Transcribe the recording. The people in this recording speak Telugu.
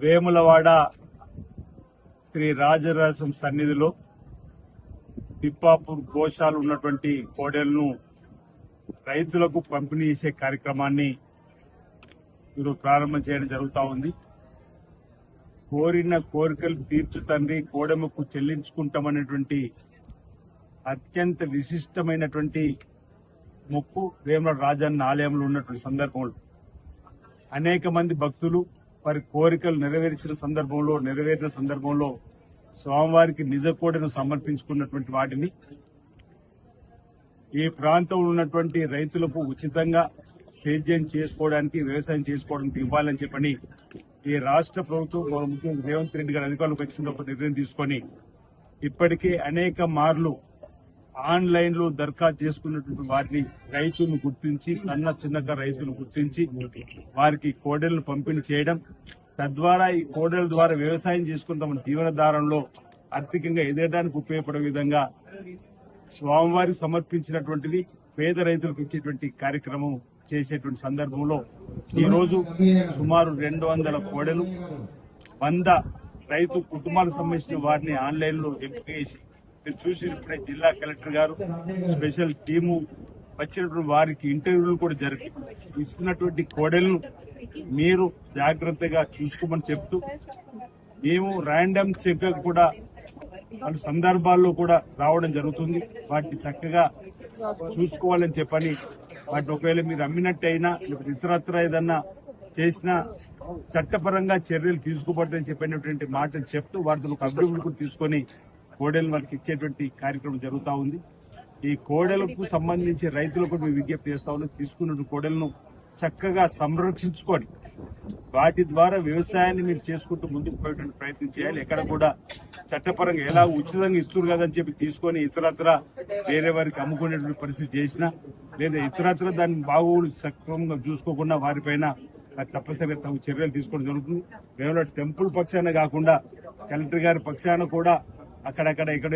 వేములవాడ శ్రీ రాజరాజం సన్నిధిలో తిప్పాపూర్ గోశాలు ఉన్నటువంటి కోడెలను రైతులకు పంపిణీ చేసే కార్యక్రమాన్ని ఈరోజు ప్రారంభం చేయడం జరుగుతూ ఉంది. కోరిన కోరికలు తీర్చు తండ్రి కోడెముకు చెల్లించుకుంటామనేటువంటి అత్యంత విశిష్టమైనటువంటి మొక్కు వేములవాడ రాజన్న ఆలయంలో ఉన్నటువంటి సందర్భంలో అనేక మంది భక్తులు వారి కోరికలు నెరవేరిన సందర్భంలో స్వామివారికి నిజ కోడెను సమర్పించుకున్నటువంటి వాటిని ఈ ప్రాంతంలో ఉన్నటువంటి రైతులకు ఉచితంగా సేద్యం చేసుకోవడానికి వ్యవసాయం చేసుకోవడానికి ఇవ్వాలని చెప్పని ఈ రాష్ట్ర ప్రభుత్వం ముఖ్యమంత్రి రేవంత్ రెడ్డి గారి అధికారులకు వచ్చిన ఒక నిర్ణయం తీసుకొని ఇప్పటికే అనేక మార్లు ఆన్లైన్ లో దరఖాస్తు చేసుకున్నటువంటి వారిని రైతులను గుర్తించి చిన్నగా రైతులను గుర్తించి వారికి కోడెలను పంపిణీ చేయడం, తద్వారా ఈ కోడెల ద్వారా వ్యవసాయం చేసుకుని తమ జీవనాధారంలో ఆర్థికంగా ఎదగడానికి ఉపయోగపడే విధంగా స్వామివారికి సమర్పించినటువంటిది పేద రైతులకు ఇచ్చేటువంటి కార్యక్రమం చేసేటువంటి సందర్భంలో ఈ రోజు సుమారు 200 కోడెలు 100 రైతు కుటుంబాలకు సంబంధించిన వారిని ఆన్లైన్ లో ఎంపిక చేసి చూసి ఇప్పుడే జిల్లా కలెక్టర్ గారు స్పెషల్ టీము వచ్చినటువంటి వారికి ఇంటర్వ్యూలు కూడా జరిగి ఇస్తున్నటువంటి కోడెలను మీరు జాగ్రత్తగా చూసుకోమని చెప్తూ మేము ర్యాండమ్ చెక్ కూడా పలు సందర్భాల్లో కూడా రావడం జరుగుతుంది. వాటిని చక్కగా చూసుకోవాలని చెప్పని వాటిని ఒకవేళ మీరు అమ్మినట్టయినా లేకపోతే ఇతరత్ర ఏదన్నా చేసినా చట్టపరంగా చర్యలు తీసుకోబడతాయని చెప్పినటువంటి మాటలు చెప్తూ వాటిని ఒక అభివృద్ధి కూడా తీసుకొని కోడెలు వారికి ఇచ్చేటువంటి కార్యక్రమం జరుగుతూ ఉంది. ఈ కోడెలకు సంబంధించి రైతులకు మేము విజ్ఞప్తి చేస్తా ఉన్నాం, తీసుకున్న కోడెలను చక్కగా సంరక్షించుకొని వాటి ద్వారా వ్యవసాయాన్ని మీరు చేసుకుంటూ ముందుకు పోయేటువంటి ప్రయత్నం చేయాలి. ఎక్కడ కూడా చట్టపరంగా ఎలా ఉచితంగా ఇస్తున్నారు కదని చెప్పి తీసుకొని ఇతరత్ర వేరే వారికి అమ్ముకునేటువంటి పరిస్థితి చేసినా లేదా ఇతరత్ర దాన్ని బాగోగులు సక్రమంగా చూసుకోకుండా వారిపైన తప్పనిసరిగా తమ చర్యలు తీసుకోవడం జరుగుతుంది. కేవలం టెంపుల్ పక్షాన కాకుండా కలెక్టర్ గారి పక్షాన కూడా అక్కడక్కడ ఇక్కడ